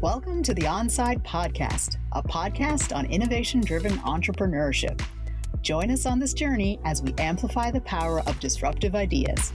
Welcome to the Onside Podcast, a podcast on innovation-driven entrepreneurship. Join us on this journey as we amplify the power of disruptive ideas.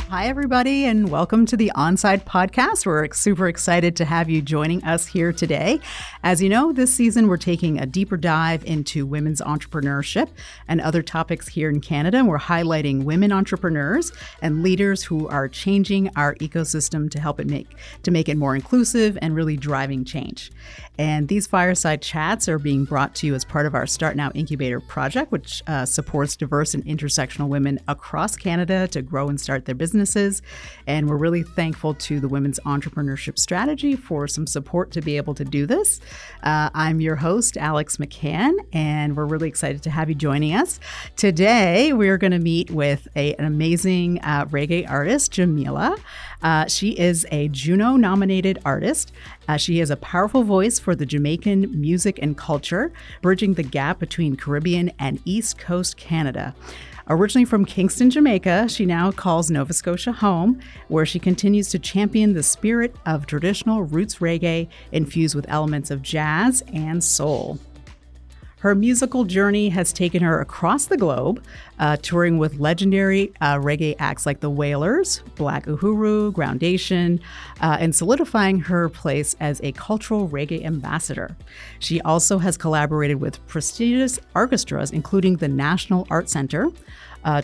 Hi, everybody, and welcome to the Onside Podcast. We're super excited to have you joining us here today. As you know, this season we're taking a deeper dive into women's entrepreneurship and other topics here in Canada. And we're highlighting women entrepreneurs and leaders who are changing our ecosystem to help it make it more inclusive and really driving change. And these fireside chats are being brought to you as part of our Start Now Incubator project, which supports diverse and intersectional women across Canada to grow and start their businesses. And we're really thankful to the Women's Entrepreneurship Strategy for some support to be able to do this. I'm your host, Alex McCann, and we're really excited to have you joining us. Today, we're going to meet with an amazing reggae artist, Jah'Mila. She is a Juno-nominated artist. She has a powerful voice for the Jamaican music and culture, bridging the gap between Caribbean and East Coast Canada. Originally from Kingston, Jamaica, she now calls Nova Scotia home, where she continues to champion the spirit of traditional roots reggae infused with elements of jazz and soul. Her musical journey has taken her across the globe, touring with legendary reggae acts like the Wailers, Black Uhuru, Groundation, and solidifying her place as a cultural reggae ambassador. She also has collaborated with prestigious orchestras, including the National Art Centre,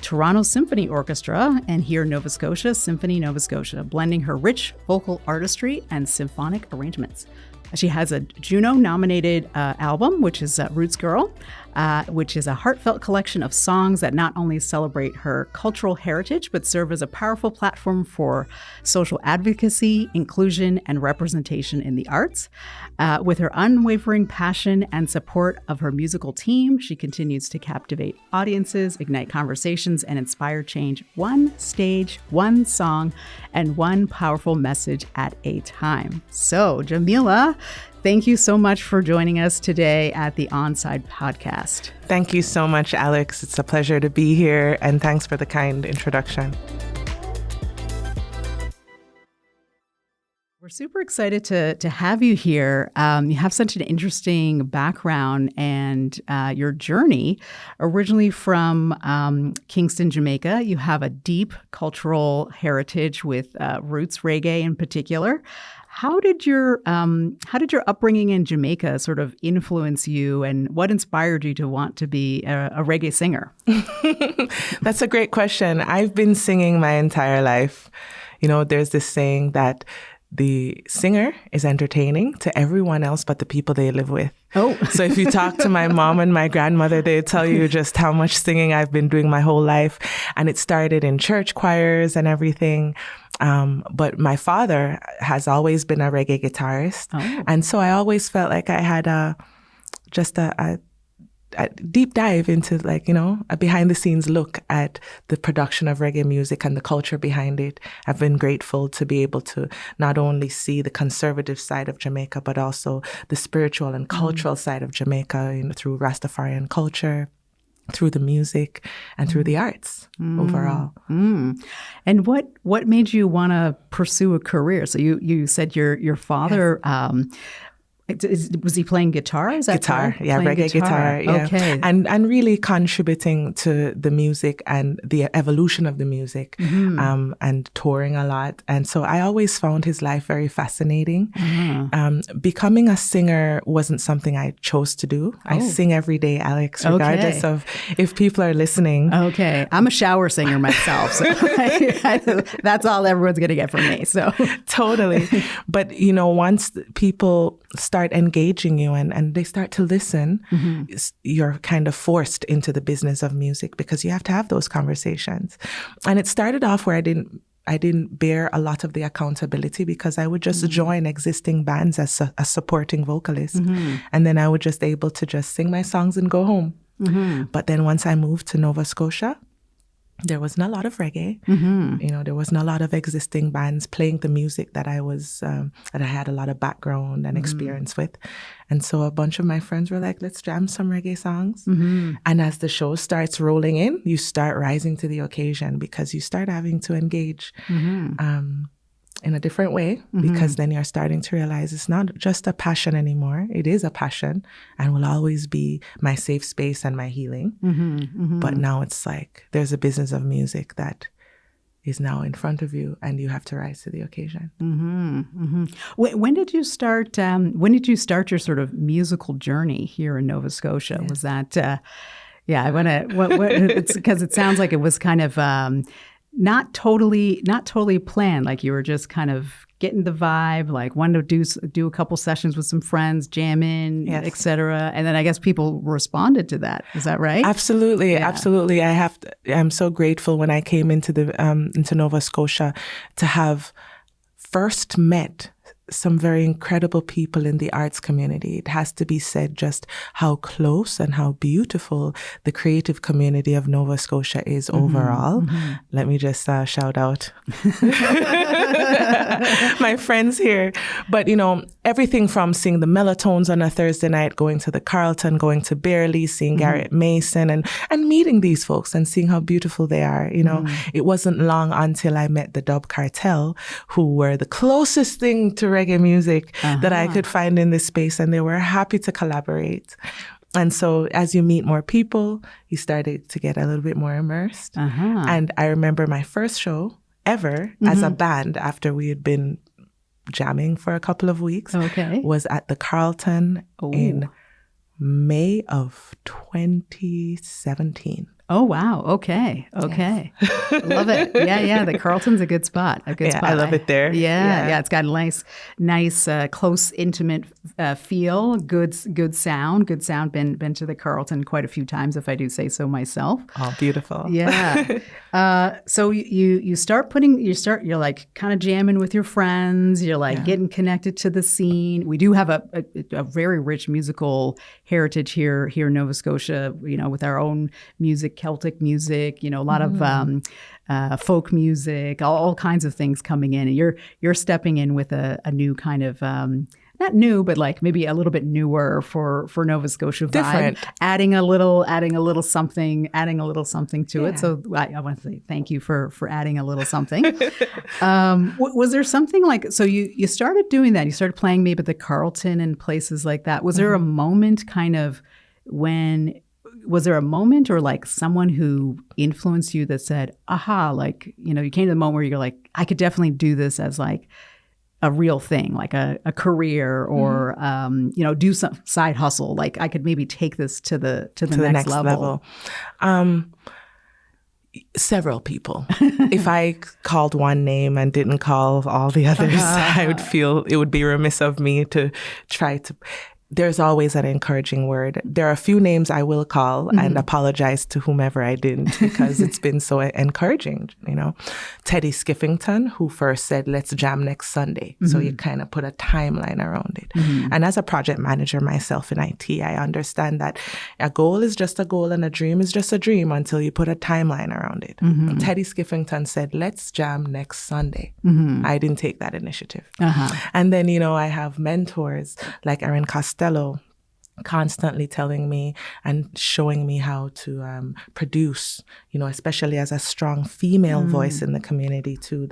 Toronto Symphony Orchestra, and here in Nova Scotia, Symphony Nova Scotia, blending her rich vocal artistry and symphonic arrangements. She has a Juno-nominated album, which is Roots Girl, which is a heartfelt collection of songs that not only celebrate her cultural heritage, but serve as a powerful platform for social advocacy, inclusion, and representation in the arts. With her unwavering passion and support of her musical team, she continues to captivate audiences, ignite conversations, and inspire change one stage, one song, and one powerful message at a time. So, Jah'Mila, thank you so much for joining us today at the Onside Podcast. Thank you so much, Alex. It's a pleasure to be here, and thanks for the kind introduction. We're super excited to have you here. You have such an interesting background and your journey. Originally from Kingston, Jamaica, you have a deep cultural heritage with Roots Reggae in particular. How did your upbringing in Jamaica sort of influence you, and what inspired you to want to be a reggae singer? That's a great question. I've been singing my entire life. You know, there's this saying that the singer is entertaining to everyone else but the people they live with. Oh. So if you talk to my mom and my grandmother, they tell you just how much singing I've been doing my whole life. And it started in church choirs and everything. But my father has always been a reggae guitarist. Oh. And so I always felt like I had a deep dive into, like, you know, a behind the scenes look at the production of reggae music and the culture behind it. I've been grateful to be able to not only see the conservative side of Jamaica, but also the spiritual and cultural side of Jamaica, you know, through Rastafarian culture, through the music, and through the arts overall. And what made you want to pursue a career? So you said your father, was he playing guitar? Is that guitar? correct? Yeah, playing reggae guitar. Yeah. Okay. And really contributing to the music and the evolution of the music, and touring a lot. And so I always found his life very fascinating. Becoming a singer wasn't something I chose to do. I sing every day, Alex, regardless of if people are listening. Okay. I'm a shower singer myself, so that's all everyone's going to get from me. So Totally. But, you know, once people start engaging you and they start to listen, you're kind of forced into the business of music because you have to have those conversations. And it started off where I didn't bear a lot of the accountability because I would just join existing bands as a supporting vocalist. And then I would just able to just sing my songs and go home. But then once I moved to Nova Scotia, there wasn't a lot of reggae. You know, there wasn't a lot of existing bands playing the music that I was, that I had a lot of background and experience with. And so a bunch of my friends were like, let's jam some reggae songs. And as the show starts rolling in, you start rising to the occasion because you start having to engage in a different way, because then you're starting to realize it's not just a passion anymore. It is a passion and will always be my safe space and my healing. But now it's like there's a business of music that is now in front of you and you have to rise to the occasion. When did you start? When did you start your sort of musical journey here in Nova Scotia? Was that? I want to. It's because it sounds like it was kind of not totally planned. Like you were just kind of getting the vibe, like wanted to do a couple sessions with some friends, jam in, etc. And then I guess people responded to that. Is that right? Absolutely, absolutely. I'm so grateful when I came into Nova Scotia to have first met some very incredible people in the arts community. It has to be said just how close and how beautiful the creative community of Nova Scotia is overall. Let me just shout out my friends here. But, everything from seeing the Melatones on a Thursday night, going to the Carlton, going to Barely, seeing Garrett Mason and meeting these folks and seeing how beautiful they are. It wasn't long until I met the Dub Cartel, who were the closest thing to reggae music that I could find in this space, and they were happy to collaborate. And so as you meet more people, you started to get a little bit more immersed. And I remember my first show ever as a band after we had been jamming for a couple of weeks was at the Carlton in May of 2017. Oh, wow. Okay. Yes. Love it. Yeah. The Carlton's a good spot. Spot. I love it there. Yeah. It's got a nice, close, intimate feel. Good sound. Been to the Carlton quite a few times, if I do say so myself. Oh, beautiful. Yeah. So you're like kind of jamming with your friends. You're like getting connected to the scene. We do have a very rich musical heritage here in Nova Scotia, with our own music, Celtic music, a lot of folk music, all kinds of things coming in. And you're stepping in with a new kind of not new, but like maybe a little bit newer for Nova Scotia vibe. Different. Adding a little something to it. So I want to say thank you for adding a little something. Was there something like, so you started doing that, you started playing maybe at the Carlton and places like that. Was there a moment kind of was there a moment or like someone who influenced you that said, aha, like, you came to the moment where you're like, I could definitely do this as like a real thing, like a career or, do some side hustle. Like I could maybe take this to the next level. Several people. If I called one name and didn't call all the others, I would feel it would be remiss of me to try to. There's always an encouraging word. There are a few names I will call and apologize to whomever I didn't, because it's been so encouraging, Teddy Skiffington, who first said, let's jam next Sunday. So you kind of put a timeline around it. And as a project manager myself in IT, I understand that a goal is just a goal and a dream is just a dream until you put a timeline around it. Teddy Skiffington said, let's jam next Sunday. I didn't take that initiative. And then, I have mentors like Erin Costello, constantly telling me and showing me how to produce, especially as a strong female voice in the community too.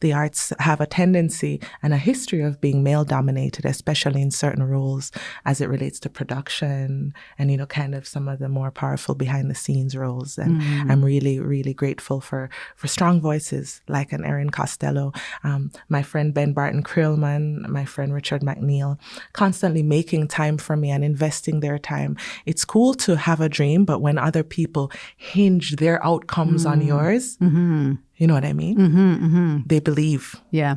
The arts have a tendency and a history of being male dominated, especially in certain roles as it relates to production and, kind of some of the more powerful behind the scenes roles. And I'm really, really grateful for strong voices like an Erin Costello, my friend Ben Barton Krillman, my friend Richard McNeil, constantly making time for me and investing their time. It's cool to have a dream, but when other people hinge their outcomes on yours, you know what I mean? They believe. Yeah.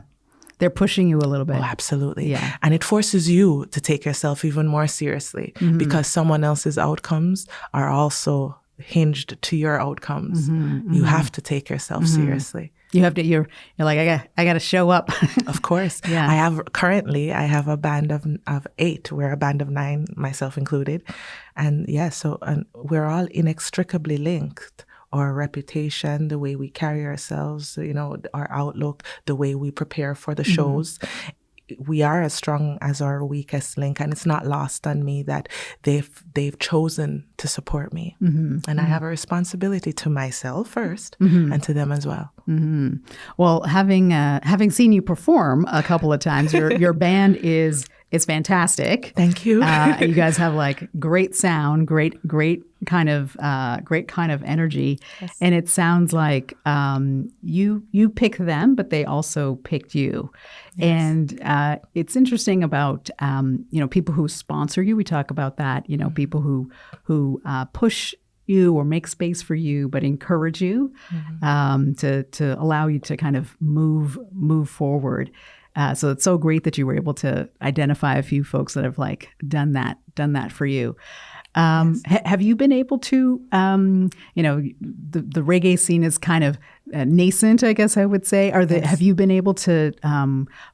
They're pushing you a little bit. Oh, absolutely. Yeah. And it forces you to take yourself even more seriously because someone else's outcomes are also hinged to your outcomes. You have to take yourself seriously. You have to. You're like, I got to show up. Of course. Yeah. I have a band of 8. We're a band of 9, myself included, and we're all inextricably linked. Our reputation, the way we carry ourselves, our outlook, the way we prepare for the shows. we are as strong as our weakest link, and it's not lost on me that they've chosen to support me, and I have a responsibility to myself first and to them as well. Well, having seen you perform a couple of times, your band is fantastic. Thank you. You guys have like great sound, great kind of energy, yes. And it sounds like you pick them, but they also picked you. Yes. And it's interesting about people who sponsor you. We talk about that. People who push you or make space for you, but encourage you to allow you to kind of move forward. So it's so great that you were able to identify a few folks that have like done that for you. Yes. Have you been able to, the reggae scene is kind of nascent, I guess I would say. Yes. Have you been able to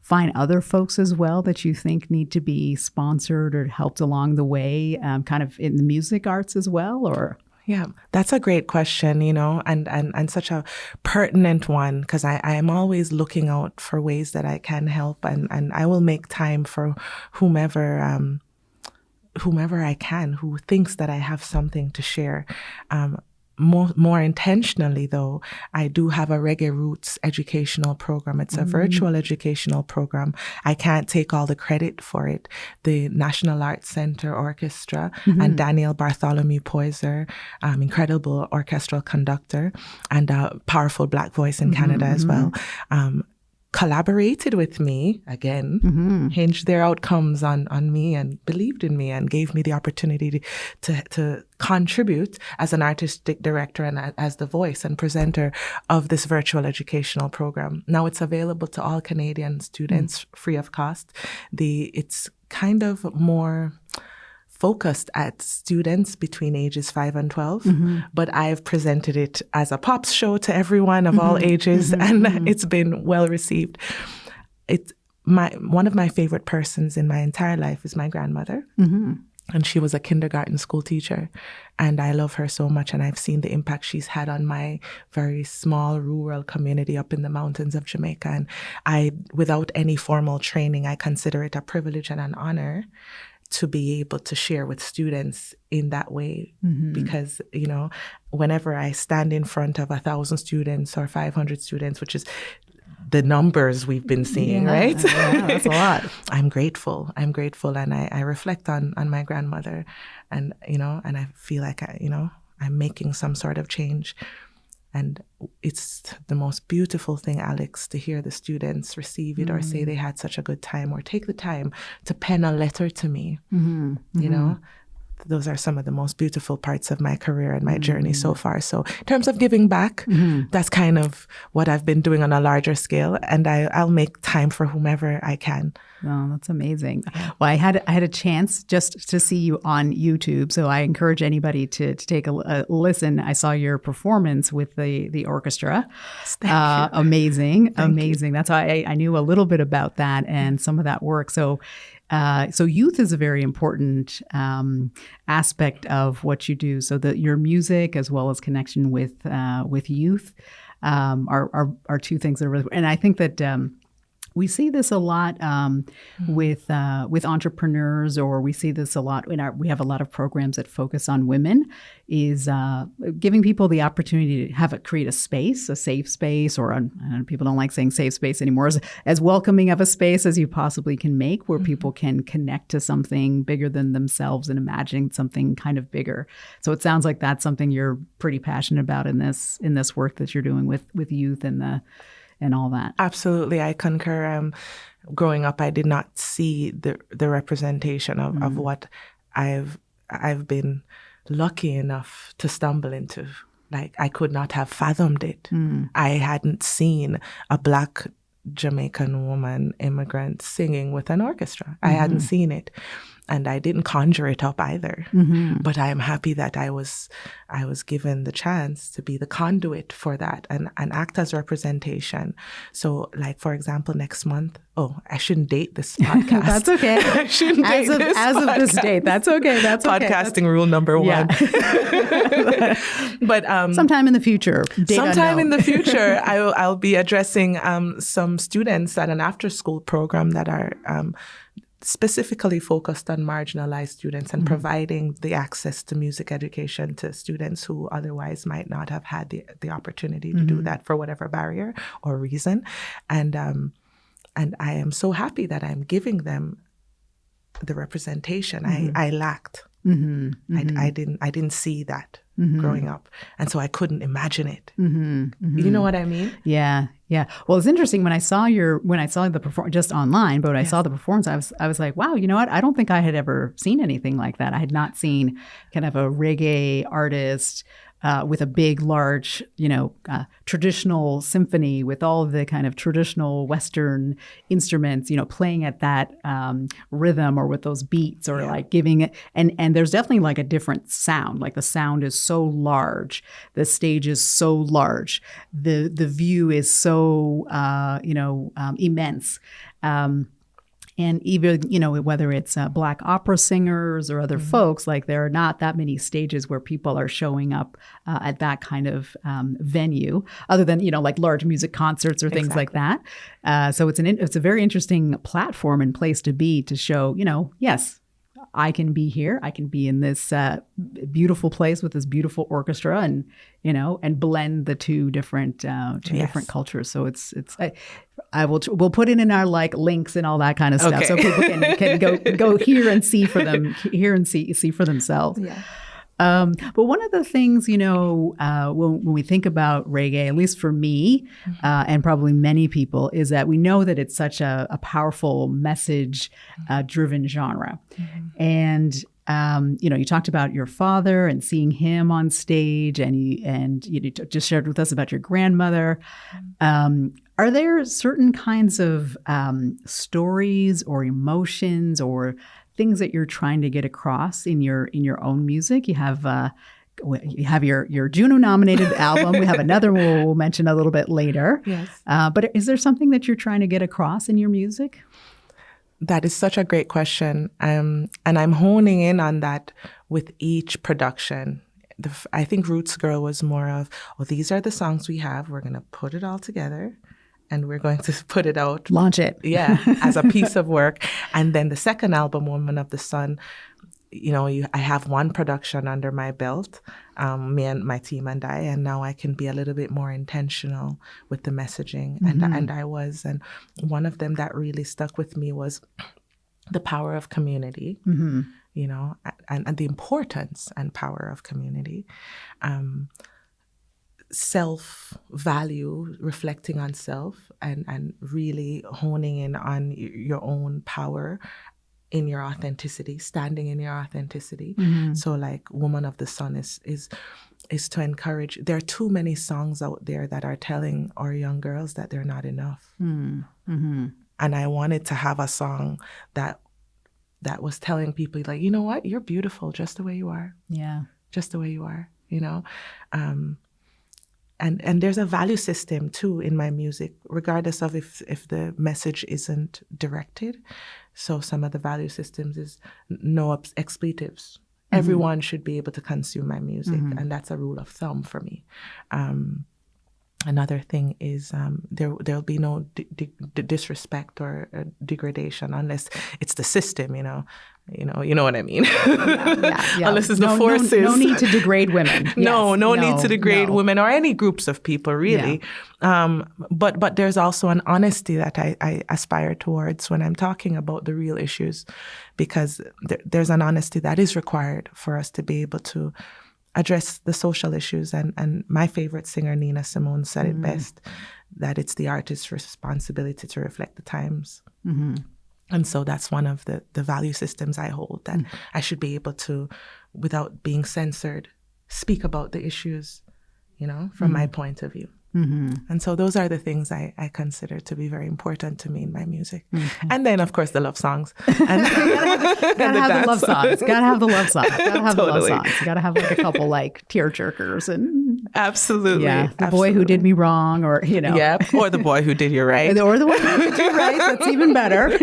find other folks as well that you think need to be sponsored or helped along the way, kind of in the music arts as well, or? Yeah, that's a great question, and such a pertinent one, because I am always looking out for ways that I can help, and I will make time for whomever I can, who thinks that I have something to share. More intentionally, though, I do have a Reggae Roots educational program. It's a virtual educational program. I can't take all the credit for it. The National Arts Centre Orchestra and Daniel Bartholomew Poyser, incredible orchestral conductor and a powerful Black voice in Canada as well, collaborated with me again, hinged their outcomes on me and believed in me and gave me the opportunity to contribute as an artistic director and as the voice and presenter of this virtual educational program. Now it's available to all Canadian students free of cost. It's kind of more focused at students between ages 5 and 12, but I've presented it as a pops show to everyone of all ages, and it's been well received. It's one of my favorite persons in my entire life is my grandmother, and she was a kindergarten school teacher, and I love her so much, and I've seen the impact she's had on my very small rural community up in the mountains of Jamaica, and without any formal training, I consider it a privilege and an honor to be able to share with students in that way, because, whenever I stand in front of 1,000 students or 500 students, which is the numbers we've been seeing, right? Yeah, that's a lot. I'm grateful, and I reflect on my grandmother, and, and I feel like I'm making some sort of change. And it's the most beautiful thing, Alex, to hear the students receive it or say they had such a good time or take the time to pen a letter to me. Those are some of the most beautiful parts of my career and my journey so far. So in terms of giving back, that's kind of what I've been doing on a larger scale. And I'll make time for whomever I can. Oh, that's amazing. Well, I had a chance just to see you on YouTube. So I encourage anybody to take a listen. I saw your performance with the orchestra. Thank you. Amazing. Thank you. That's why I knew a little bit about that and some of that work. So youth is a very important aspect of what you do. So that your music as well as connection with youth are two things that are really. And I think that we see this a lot with entrepreneurs, or we see this a lot we have a lot of programs that focus on women, is giving people the opportunity to create a space, a safe space, or people don't like saying safe space anymore, as welcoming of a space as you possibly can make, where people can connect to something bigger than themselves and imagining something kind of bigger. So it sounds like that's something you're pretty passionate about in this work that you're doing with youth and all that. Absolutely. I concur. Growing up, I did not see the representation of what I've been lucky enough to stumble into. Like, I could not have fathomed it. I hadn't seen a Black Jamaican woman immigrant singing with an orchestra. I hadn't seen it. I didn't conjure it up either. Mm-hmm. But I am happy that I was given the chance to be the conduit for that and act as representation. So, like, for example, next month, I shouldn't date this podcast. That's okay. I shouldn't date this as of this date. That's okay. That's okay. Podcasting rule number one. But sometime in the future. In the future, I'll be addressing some students at an after-school program that are specifically focused on marginalized students and providing the access to music education to students who otherwise might not have had the opportunity to do that for whatever barrier or reason. And I am so happy that I'm giving them the representation I lacked. Mm-hmm. Mm-hmm. I didn't see that growing up, and so I couldn't imagine it. Mm-hmm. Mm-hmm. You know what I mean? Yeah, yeah. Well, it's interesting when I saw the performance just online, but when I saw the performance, I was like, wow, you know what? I don't think I had ever seen anything like that. I had not seen kind of a reggae artist with a big, large, traditional symphony with all of the kind of traditional Western instruments, playing at that rhythm or with those beats or like giving it. And there's definitely like a different sound. Like the sound is so large. The stage is so large. The view is so, immense. And even, whether it's Black opera singers or other folks, like there are not that many stages where people are showing up at that kind of venue, other than, like large music concerts or things like that. So it's a very interesting platform and place to be to show, yes, I can be here. I can be in this beautiful place with this beautiful orchestra, and blend the two different different cultures. So we'll put it in our like links and all that kind of stuff, so people can go hear and see for themselves. Yeah. But one of the things, when we think about reggae, at least for me, and probably many people, is that we know that it's such a powerful message driven genre. Mm-hmm. And you talked about your father and seeing him on stage, and you just shared with us about your grandmother. Are there certain kinds of stories or emotions or things that you're trying to get across in your own music? You have your Juno-nominated album. We have another one we'll mention a little bit later. Yes. But is there something that you're trying to get across in your music? That is such a great question. And I'm honing in on that with each production. I think Roots Girl was more of, these are the songs we have. We're going to put it all together and we're going to put it out. Launch it. Yeah, as a piece of work. And then the second album, Woman of the Sun, I have one production under my belt, me and my team and I, and now I can be a little bit more intentional with the messaging. Mm-hmm. And one of them that really stuck with me was the power of community, mm-hmm. And the importance and power of community. Self-value, reflecting on self, and really honing in on your own power in your authenticity, standing in your authenticity. Mm-hmm. So like Woman of the Sun is to encourage. There are too many songs out there that are telling our young girls that they're not enough. Mm-hmm. And I wanted to have a song that was telling people, like, you know what, you're beautiful just the way you are. Yeah. Just the way you are, And there's a value system too in my music, regardless of if the message isn't directed. So some of the value systems is no expletives. Mm-hmm. Everyone should be able to consume my music, mm-hmm. and that's a rule of thumb for me. Another thing is there'll be no disrespect or degradation unless it's the system, you know what I mean. Yeah. Unless it's the forces. No need to degrade women. Yes. No need to degrade women or any groups of people, really. Yeah. But there's also an honesty that I aspire towards when I'm talking about the real issues, because there's an honesty that is required for us to be able to address the social issues. And my favorite singer, Nina Simone, said it best, that it's the artist's responsibility to reflect the times. Mm-hmm. And so that's one of the value systems I hold, that I should be able to, without being censored, speak about the issues, from my point of view. And so those are the things I consider to be very important to me in my music. And then, of course, the love songs. And gotta have the love songs. Gotta have the love songs. Gotta have Totally. the love songs. You gotta have like a couple like tear jerkers and absolutely. the boy who did me wrong, or Yep. Or the boy who did you right. or the one who did you right. That's even better.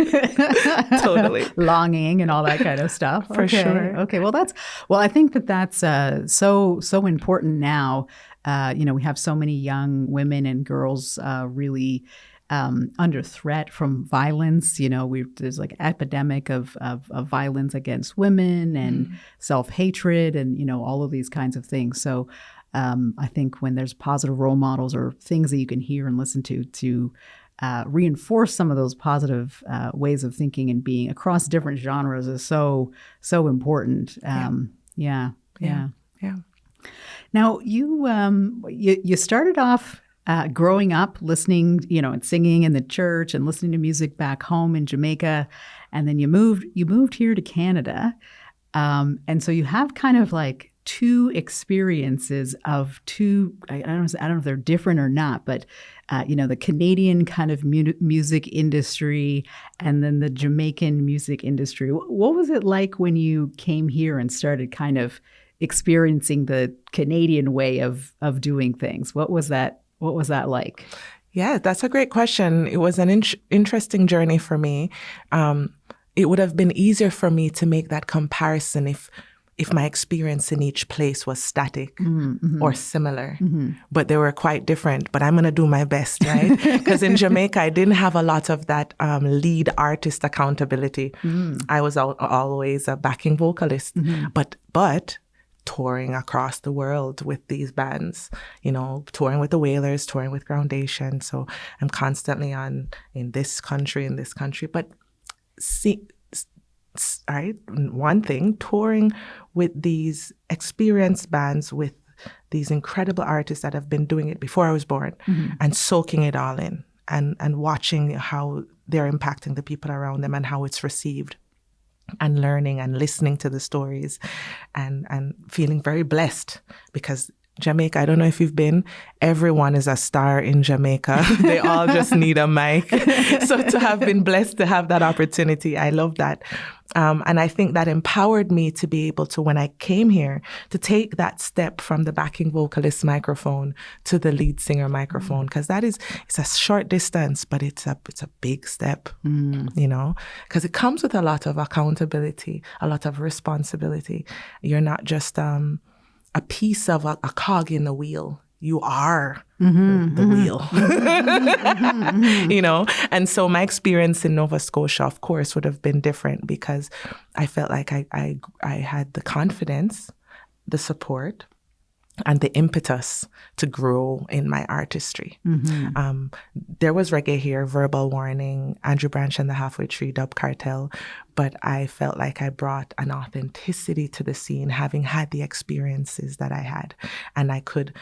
Totally. Longing and all that kind of stuff. For sure. Okay. Well, I think that's so important now. We have so many young women and girls really under threat from violence. There's like epidemic of violence against women and self-hatred and, all of these kinds of things. So I think when there's positive role models or things that you can hear and listen to reinforce some of those positive ways of thinking and being across different genres is so important. Yeah. Now, you started off growing up listening, and singing in the church and listening to music back home in Jamaica, and then you moved here to Canada, and so you have kind of like two experiences of two. I don't know if they're different or not, but the Canadian kind of music industry and then the Jamaican music industry. What was it like when you came here and started kind of experiencing the Canadian way of doing things? What was that like? Yeah, that's a great question. It was an interesting journey for me. It would have been easier for me to make that comparison if my experience in each place was static or similar, but they were quite different. But I'm going to do my best, right? Because in Jamaica, I didn't have a lot of that lead artist accountability. I was always a backing vocalist, but touring across the world with these bands, touring with the Wailers, touring with Groundation. So I'm constantly in this country. But one thing, touring with these experienced bands, with these incredible artists that have been doing it before I was born, and soaking it all in and watching how they're impacting the people around them and how it's received. And learning and listening to the stories and feeling very blessed because Jamaica, I don't know if you've been, everyone is a star in Jamaica. They all just need a mic. So to have been blessed to have that opportunity, I love that. And I think that empowered me to be able to, when I came here, to take that step from the backing vocalist microphone to the lead singer microphone, because it's a short distance, but it's a big step, because it comes with a lot of accountability, a lot of responsibility. You're not just a piece of a cog in the wheel. You are the wheel, And so my experience in Nova Scotia, of course, would have been different because I felt like I had the confidence, the support, and the impetus to grow in my artistry. There was reggae here, Verbal Warning, Andrew Branch and the Halfway Tree, Dub Cartel, but I felt like I brought an authenticity to the scene, having had the experiences that I had, and I could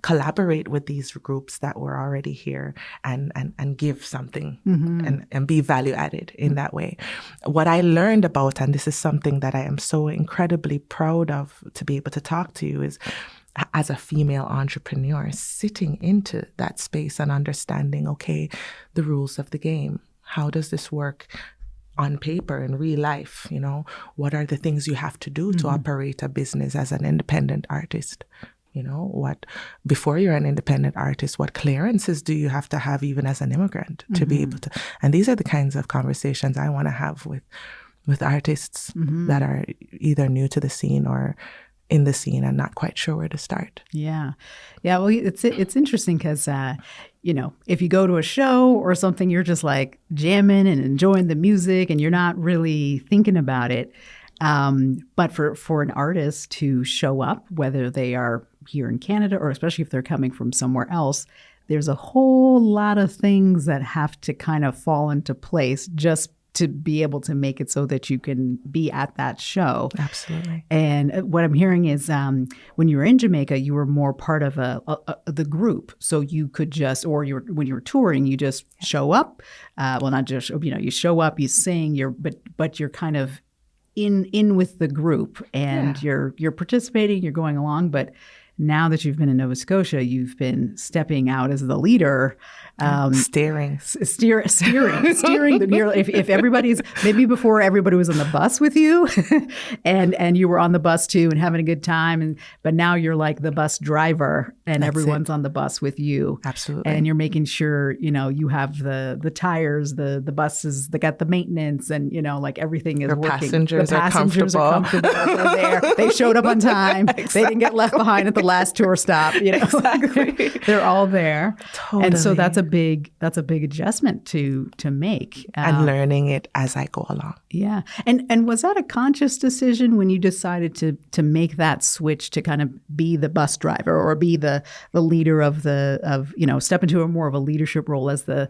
collaborate with these groups that were already here and give something and be value added in that way. What I learned about, and this is something that I am so incredibly proud of to be able to talk to you, is as a female entrepreneur, sitting into that space and understanding, okay, the rules of the game. How does this work on paper in real life? What are the things you have to do to operate a business as an independent artist? Before you're an independent artist, what clearances do you have to have even as an immigrant to be able to? And these are the kinds of conversations I want to have with artists that are either new to the scene or in the scene and not quite sure where to start. Yeah. Well, it's interesting because, if you go to a show or something, you're just like jamming and enjoying the music and you're not really thinking about it. But for an artist to show up, whether they are here in Canada or especially if they're coming from somewhere else, there's a whole lot of things that have to kind of fall into place just to be able to make it so that you can be at that show. Absolutely. And what I'm hearing is when you were in Jamaica, you were more part of the group. So you could just, when you were touring, you just show up. Not just, you show up, you sing, but you're kind of in with the group and you're participating, you're going along, but now that you've been in Nova Scotia, you've been stepping out as the leader. Steering. If everybody's, maybe before everybody was on the bus with you and you were on the bus too and having a good time. But now you're like the bus driver and everyone's on the bus with you. Absolutely. And you're making sure, you have the tires, the buses, they got the maintenance and, like everything is working. Passengers are comfortable. They're there. They showed up on time. Exactly. They didn't get left behind at the last tour stop. Exactly. They're all there. Totally. And so that's a big adjustment to make. And learning it as I go along. Yeah. And was that a conscious decision when you decided to make that switch to kind of be the bus driver or be the leader of step into a more of a leadership role as the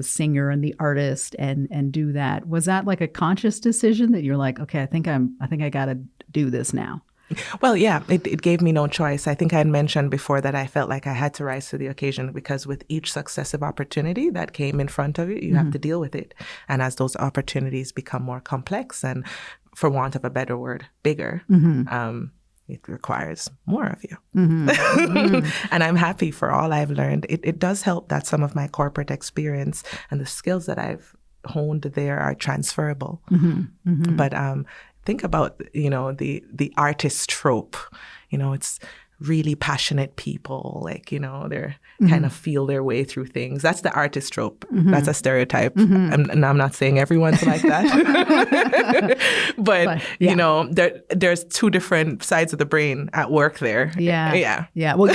singer and the artist and do that? Was that like a conscious decision that you're like, okay, I think I got to do this now? Well, yeah, it gave me no choice. I think I had mentioned before that I felt like I had to rise to the occasion because with each successive opportunity that came in front of you, you have to deal with it. And as those opportunities become more complex and, for want of a better word, bigger, it requires more of you. And I'm happy for all I've learned. It does help that some of my corporate experience and the skills that I've honed there are transferable. But think about, the artist trope. It's really passionate people, they're kind of feel their way through things. That's the artist trope. That's a stereotype. And I'm not saying everyone's like that. but there's two different sides of the brain at work there. Yeah. Well,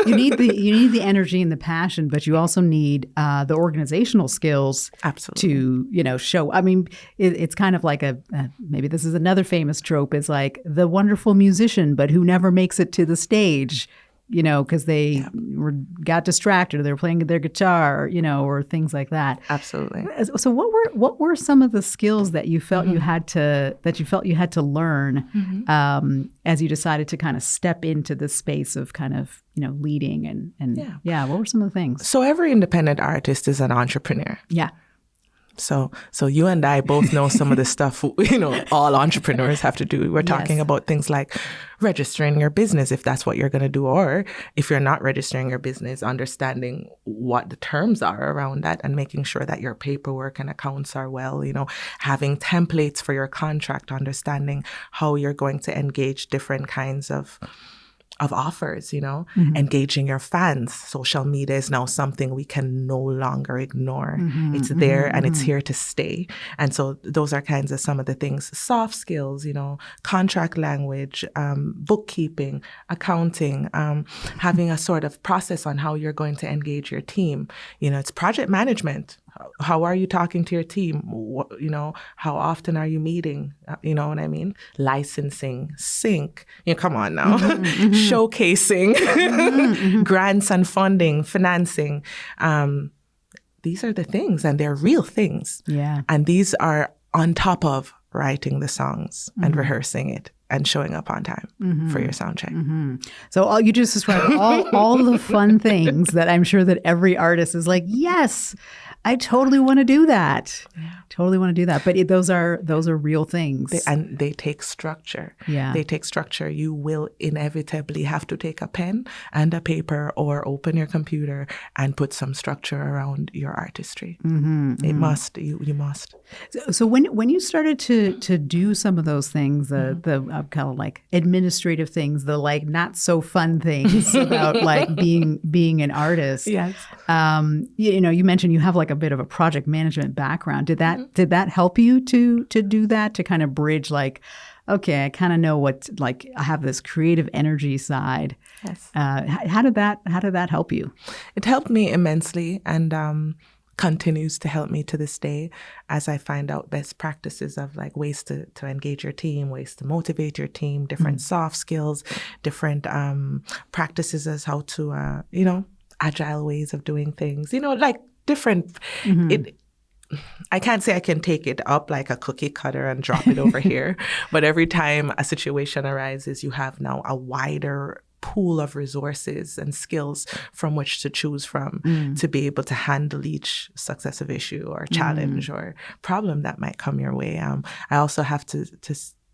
you need the energy and the passion, but you also need the organizational skills. Absolutely. To show. I mean, it's kind of like maybe this is another famous trope. Is like the wonderful musician, but who never makes it to the stage. Because they got distracted or they were playing their guitar, or things like that. Absolutely. So what were some of the skills that you felt you had to learn as you decided to kind of step into this space of kind of leading and what were some of the things? So every independent artist is an entrepreneur. Yeah. So you and I both know some of the stuff, all entrepreneurs have to do. We're talking about things like registering your business, if that's what you're going to do, or if you're not registering your business, understanding what the terms are around that and making sure that your paperwork and accounts are well, having templates for your contract, understanding how you're going to engage different kinds of offers, engaging your fans. Social media is now something we can no longer ignore. It's there and it's here to stay. And so those are kinds of some of the things, soft skills, contract language, bookkeeping, accounting, having a sort of process on how you're going to engage your team. It's project management. How are you talking to your team? How often are you meeting? You know what I mean? Licensing, sync. Come on now. Showcasing, grants and funding, financing. These are the things, and they're real things. Yeah. And these are on top of writing the songs and rehearsing it and showing up on time for your sound check. So you just described all the fun things that I'm sure that every artist is like, yes, I totally want to do that. Yeah. Totally want to do that. But those are real things. They take structure. Yeah. They take structure. You will inevitably have to take a pen and a paper or open your computer and put some structure around your artistry. It must. You must. So when you started to do some of those things, the kind of like administrative things, the like not so fun things about like being an artist. Yes. You mentioned you have like a bit of a project management background. Did that help you to do that, to kind of bridge like, okay, I kind of know what, like I have this creative energy side. Yes. How did that help you? It helped me immensely, and continues to help me to this day as I find out best practices of like ways to engage your team, ways to motivate your team, different soft skills, different practices as how to, agile ways of doing things, like different, I can't say I can take it up like a cookie cutter and drop it over here, but every time a situation arises, you have now a wider pool of resources and skills from which to choose from to be able to handle each successive issue or challenge or problem that might come your way. I also have to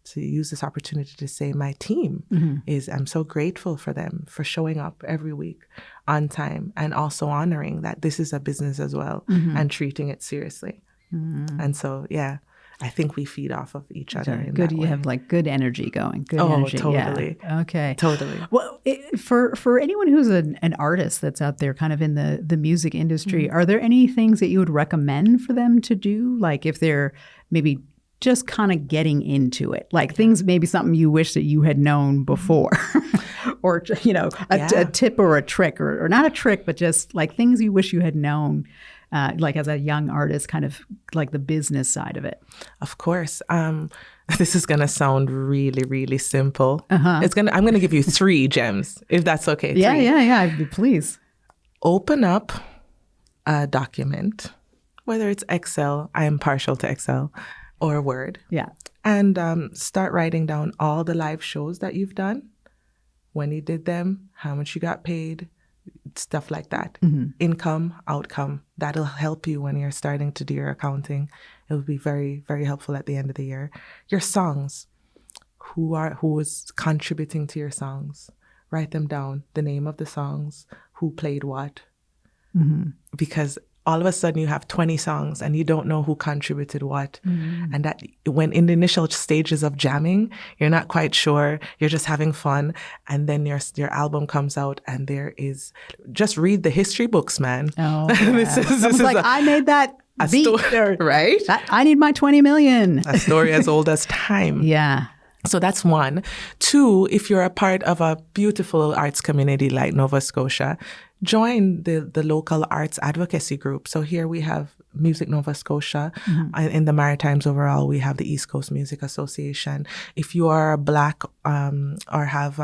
to use this opportunity to say my team I'm so grateful for them for showing up every week on time and also honoring that this is a business as well and treating it seriously. And so, yeah, I think we feed off of each other. In good. That You way. have like good energy going. Good energy. Totally. Yeah. Okay. Totally. Well, for anyone who's an artist that's out there kind of in the music industry, are there any things that you would recommend for them to do? Like if they're maybe just kind of getting into it, like things, maybe something you wish that you had known before or, a tip or a trick or not a trick, but just like things you wish you had known. Like as a young artist, kind of like the business side of it. Of course. This is going to sound really, really simple. I'm going to give you 3 gems, if that's okay. 3. Yeah. Please. Open up a document, whether it's Excel, I am partial to Excel, or Word. Yeah. And start writing down all the live shows that you've done, when you did them, how much you got paid, stuff like that. Income, outcome. That'll help you when you're starting to do your accounting. It will be very, very helpful at the end of the year. Your songs. Who is contributing to your songs? Write them down. The name of the songs. Who played what? Because all of a sudden you have 20 songs and you don't know who contributed what. And that when in the initial stages of jamming, you're not quite sure, you're just having fun. And then your album comes out and there is, just read the history books, man. Oh, this is like, I made that beat, right? I need my 20 million. A story as old as time. Yeah. So that's 1. 2, if you're a part of a beautiful arts community like Nova Scotia, join the local arts advocacy group. So here we have Music Nova Scotia. In the Maritimes overall, we have the East Coast Music Association. If you are Black or have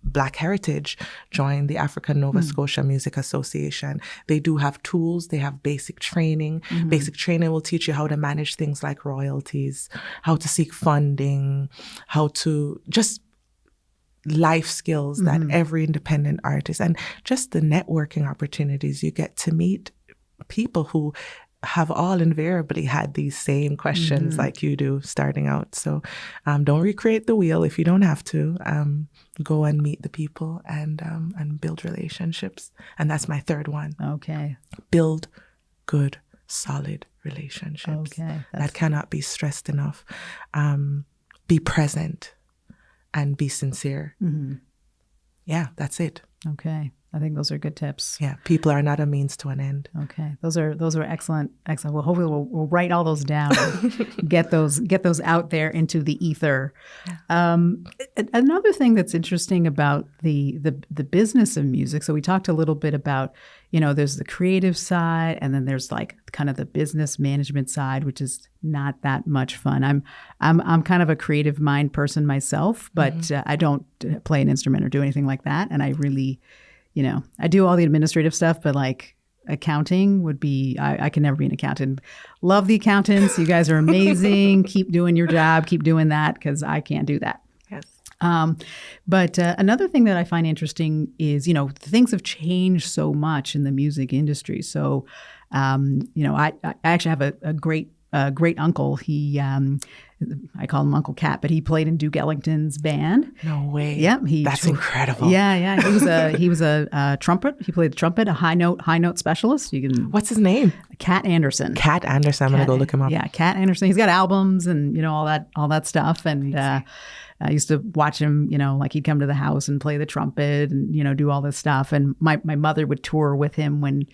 Black heritage, join the African Nova Scotia Music Association. They do have tools. They have basic training. Basic training will teach you how to manage things like royalties, how to seek funding, how to just life skills that every independent artist, and just the networking opportunities. You get to meet people who have all invariably had these same questions like you do starting out. So don't recreate the wheel if you don't have to. Go and meet the people and build relationships. And that's my 3rd one. Okay. Build good, solid relationships. Okay. That cannot be stressed enough. Be present. And be sincere. Yeah, that's it. Okay. I think those are good tips. Yeah, people are not a means to an end. Okay, those are excellent. Well, hopefully we'll write all those down, and get those out there into the ether. Another thing that's interesting about the business of music. So we talked a little bit about, there's the creative side, and then there's like kind of the business management side, which is not that much fun. I'm kind of a creative mind person myself, but I don't play an instrument or do anything like that, and I really. I do all the administrative stuff, but like accounting would be, I can never be an accountant. Love the accountants. You guys are amazing. Keep doing your job. Keep doing that because I can't do that. Yes. But another thing that I find interesting is, things have changed so much in the music industry. So, I actually have a great uncle. He, I call him Uncle Cat, but he played in Duke Ellington's band. No way. Yeah, that's incredible. Yeah. He was a trumpet. He played the trumpet, a high note specialist. What's his name? Cat Anderson. Cat Anderson. I'm gonna go look him up. Yeah, Cat Anderson. He's got albums and all that stuff. And I used to watch him. Like he'd come to the house and play the trumpet and do all this stuff. And my mother would tour with him when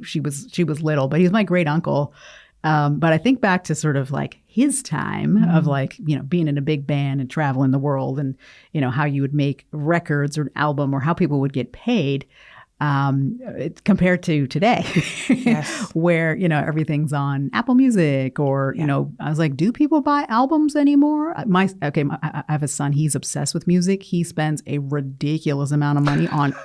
she was little. But he's my great uncle. But I think back to sort of like his time of like, being in a big band and traveling the world and, how you would make records or an album or how people would get paid. Compared to today, yes. Where, everything's on Apple Music or, I was like, do people buy albums anymore? I have a son. He's obsessed with music. He spends a ridiculous amount of money on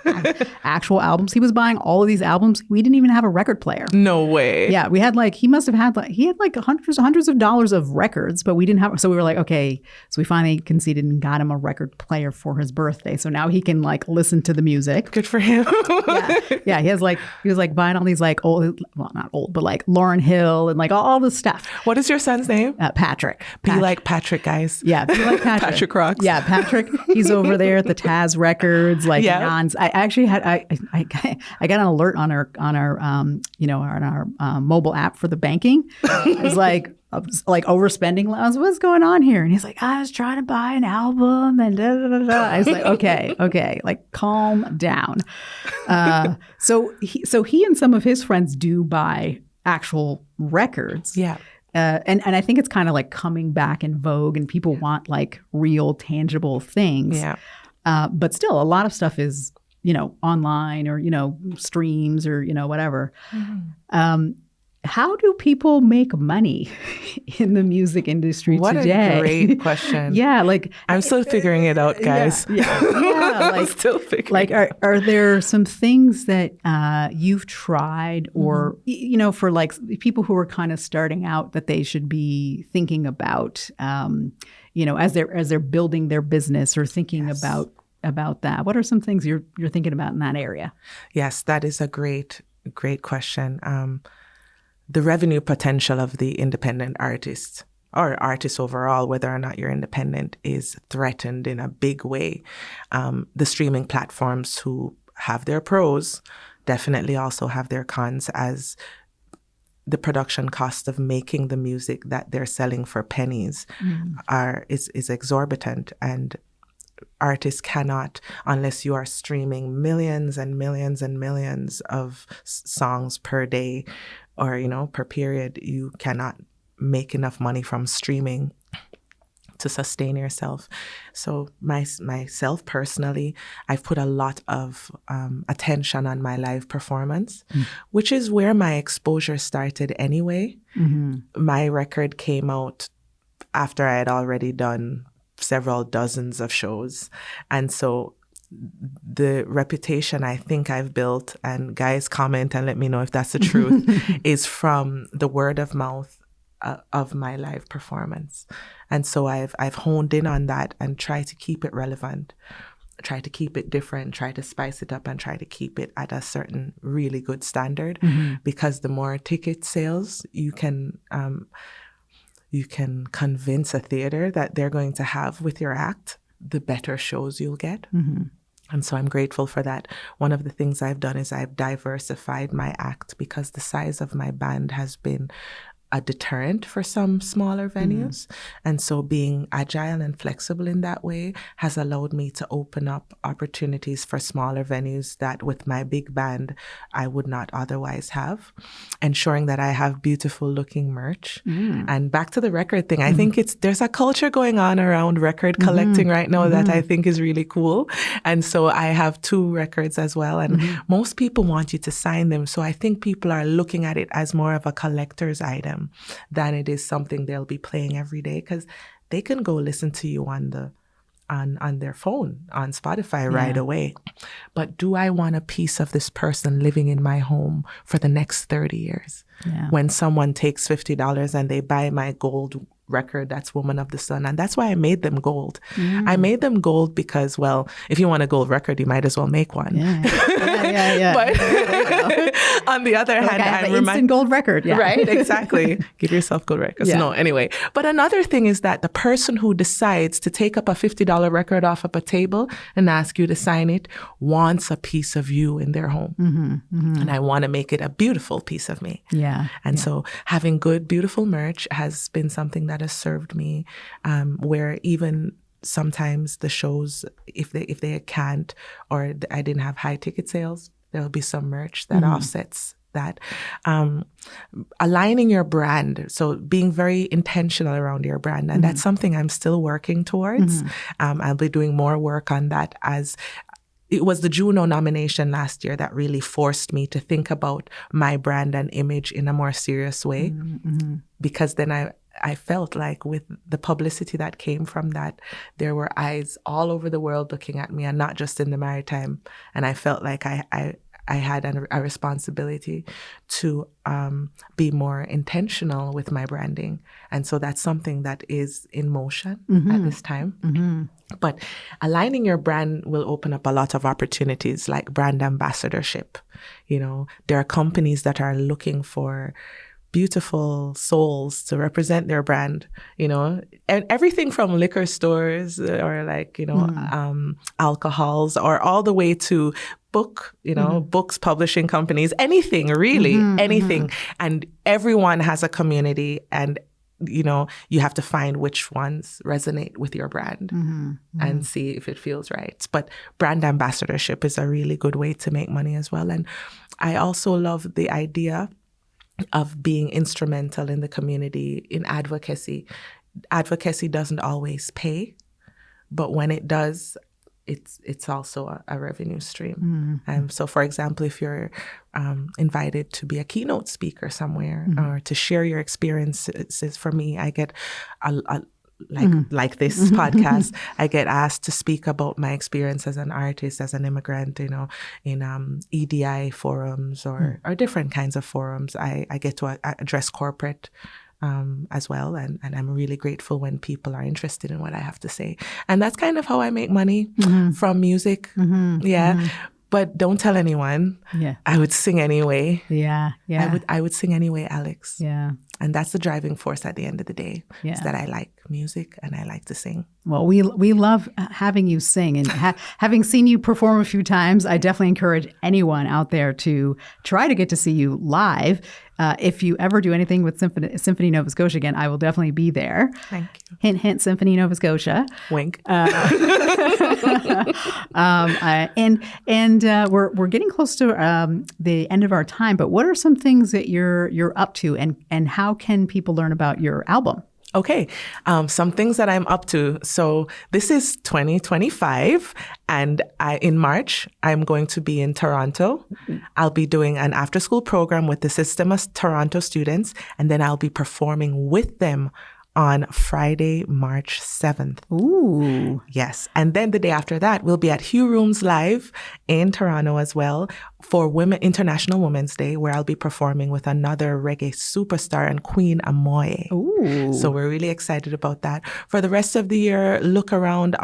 actual albums. He was buying all of these albums. We didn't even have a record player. No way. Yeah. We had he had hundreds of dollars of records, but we didn't have, so we were like, okay. So we finally conceded and got him a record player for his birthday. So now he can listen to the music. Good for him. Yeah. He was like buying all these like old, well, not old, but like Lauryn Hill and like all this stuff. What is your son's name? Patrick. Be like Patrick, guys. Yeah. Be like Patrick. Patrick rocks. Yeah. Patrick. He's over there at the Taz Records. Like, I actually had, I got an alert on our mobile app for the banking. It was like overspending. I was, what's going on here? And he's like, I was trying to buy an album and da, da, da, da. I was like, okay, like calm down. So he and some of his friends do buy actual records. Yeah. And I think it's kind of like coming back in vogue, and people want like real tangible things. Yeah. But still, a lot of stuff is, online or, streams or, whatever. Mm-hmm. How do people make money in the music industry today? What a great question. Yeah, like I'm still figuring it out, guys. Yeah. Like, I'm still figuring. Like, are there some things that you've tried, or for like people who are kind of starting out, that they should be thinking about, as they're building their business or thinking about that? What are some things you're thinking about in that area? Yes, that is a great question. The revenue potential of the independent artist, or artists overall, whether or not you're independent, is threatened in a big way. The streaming platforms, who have their pros, definitely also have their cons, as the production cost of making the music that they're selling for pennies is exorbitant, and artists cannot, unless you are streaming millions and millions and millions of songs per day, or, per period, you cannot make enough money from streaming to sustain yourself. So myself personally, I've put a lot of attention on my live performance, which is where my exposure started anyway. Mm-hmm. My record came out after I had already done several dozens of shows. And so the reputation I think I've built, and guys comment and let me know if that's the truth, is from the word of mouth of my live performance. And so I've honed in on that and try to keep it relevant, try to keep it different, try to spice it up, and try to keep it at a certain really good standard, because the more ticket sales you can convince a theater that they're going to have with your act, the better shows you'll get. Mm-hmm. And so I'm grateful for that. One of the things I've done is I've diversified my act, because the size of my band has been a deterrent for some smaller venues. And so being agile and flexible in that way has allowed me to open up opportunities for smaller venues that with my big band I would not otherwise have, ensuring that I have beautiful looking merch. And back to the record thing, I think there's a culture going on around record collecting right now that I think is really cool. And so I have 2 records as well, and most people want you to sign them. So I think people are looking at it as more of a collector's item than it is something they'll be playing every day, because they can go listen to you on their phone, on Spotify right away. But do I want a piece of this person living in my home for the next 30 years? Yeah. When someone takes $50 and they buy my gold record, that's Woman of the Sun. And that's why I made them gold. I made them gold because, well, if you want a gold record, you might as well make one. Yeah. But on the other hand, I'm instant gold record. Yeah. Right, exactly. Give yourself gold records. Yeah. No, anyway. But another thing is that the person who decides to take up a $50 record off of a table and ask you to sign it wants a piece of you in their home. And I want to make it a beautiful piece of me. Yeah. And so having good, beautiful merch has been something that has served me, where even sometimes the shows, if they can't, or I didn't have high ticket sales, there'll be some merch that offsets that. Aligning your brand, so being very intentional around your brand, and that's something I'm still working towards. I'll be doing more work on that, as it was the Juno nomination last year that really forced me to think about my brand and image in a more serious way, because then I felt like with the publicity that came from that, there were eyes all over the world looking at me, and not just in the Maritime. And I felt like I I had a responsibility to be more intentional with my branding. And so that's something that is in motion at this time. But aligning your brand will open up a lot of opportunities, like brand ambassadorship. You know, there are companies that are looking for beautiful souls to represent their brand, you know, and everything from liquor stores or like, you know, alcohols, or all the way to books, publishing companies, anything, really, anything. And everyone has a community, and, you know, you have to find which ones resonate with your brand and see if it feels right. But brand ambassadorship is a really good way to make money as well. And I also love the idea of being instrumental in the community in advocacy. Advocacy doesn't always pay, but when it does, it's also a revenue stream. So, for example, if you're invited to be a keynote speaker somewhere or to share your experiences, for me, I get like this podcast, I get asked to speak about my experience as an artist, as an immigrant, you know, in EDI forums or different kinds of forums. I get to address corporate as well. And I'm really grateful when people are interested in what I have to say. And that's kind of how I make money from music. But don't tell anyone. I would sing anyway. I would sing anyway, Alex. And that's the driving force at the end of the day, is that I like music and I like to sing. Well, we love having you sing, and having seen you perform a few times, I definitely encourage anyone out there to try to get to see you live. If you ever do anything with Symphony Nova Scotia again, I will definitely be there. Thank you. Hint, hint, Symphony Nova Scotia. Wink. We're getting close to the end of our time, but what are some things that you're up to, and how can people learn about your album? Okay. Some things that I'm up to. So this is 2025, and in March, I'm going to be in Toronto. I'll be doing an after-school program with the System of Toronto students, and then I'll be performing with them on Friday, March 7th. Ooh. Yes. And then the day after that, we'll be at Hugh Rooms Live in Toronto as well for International Women's Day, where I'll be performing with another reggae superstar and Queen Amoy. Ooh. So we're really excited about that. For the rest of the year, look around,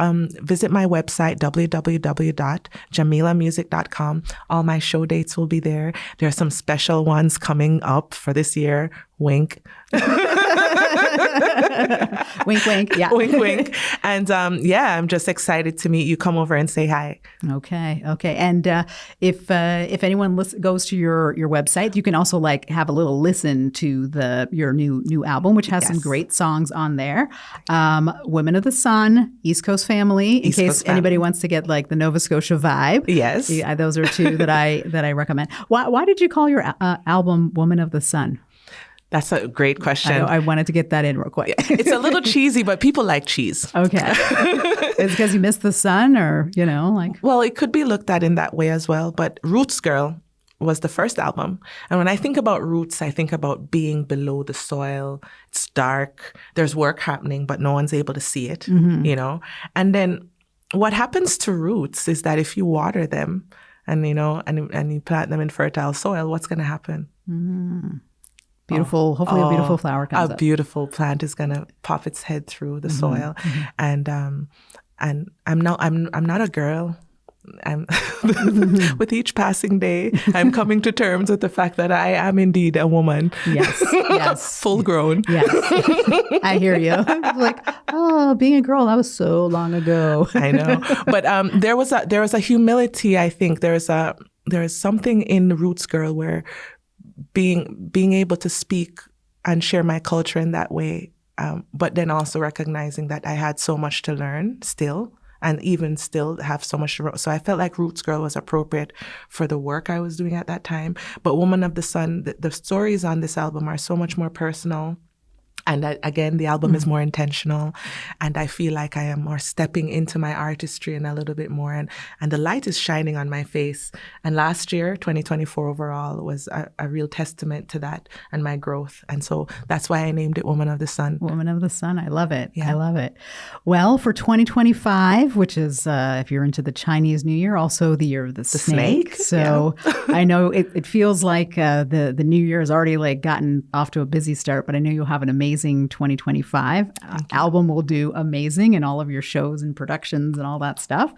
visit my website, www.jah'milamusic.com. All my show dates will be there. There are some special ones coming up for this year. Wink. Wink, wink. Yeah. Wink, wink. And I'm just excited to meet you. Come over and say hi. Okay. And if anyone goes to your website, you can also have a little listen to your new album, which has some great songs on there. Women of the Sun, East Coast Family, in case anybody wants to get the Nova Scotia vibe. Yes. Yeah, those are two that I recommend. Why did you call your album Woman of the Sun? That's a great question. I wanted to get that in real quick. It's a little cheesy, but people like cheese. Okay. Is it because you miss the sun, or, Well, it could be looked at in that way as well. But Roots Girl was the first album. And when I think about roots, I think about being below the soil. It's dark. There's work happening, but no one's able to see it, And then what happens to roots is that if you water them and you plant them in fertile soil, what's going to happen? Beautiful. Hopefully a beautiful flower comes up. A beautiful plant is going to pop its head through the soil. And I'm not a girl. With each passing day, I'm coming to terms with the fact that I am indeed a woman. Yes. Full grown. Yes. I hear you. Being a girl, that was so long ago. I know. But there was a humility, I think. There is something in Roots Girl where being able to speak and share my culture in that way, but then also recognizing that I had so much to learn still, and even still have so much to learn. So I felt like Roots Girl was appropriate for the work I was doing at that time. But Woman of the Sun, the stories on this album are so much more personal. And again, the album is more intentional, and I feel like I am more stepping into my artistry and a little bit more, and the light is shining on my face. And last year, 2024 overall, was a real testament to that and my growth. And so that's why I named it Woman of the Sun. Woman of the Sun. I love it. Yeah. I love it. Well, for 2025, which is, if you're into the Chinese New Year, also the year of the snake. So I know it feels like the new year has already like gotten off to a busy start, but I know you'll have an amazing 2025. Album will do amazing in all of your shows and productions and all that stuff.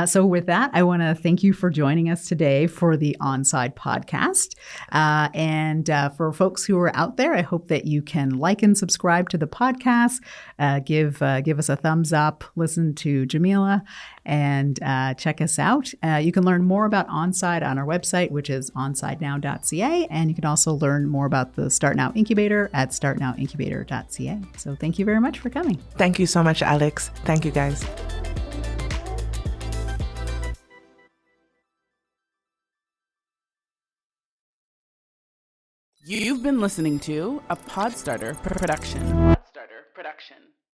So with that, I want to thank you for joining us today for the Onside Podcast. And for folks who are out there, I hope that you can like and subscribe to the podcast, give us a thumbs up, listen to Jah'Mila, and check us out. You can learn more about Onside on our website, which is onsidenow.ca. And you can also learn more about the Start Now Incubator at startnowincubator.ca. So thank you very much for coming. Thank you so much, Alex. Thank you, guys. You've been listening to a Podstarter production.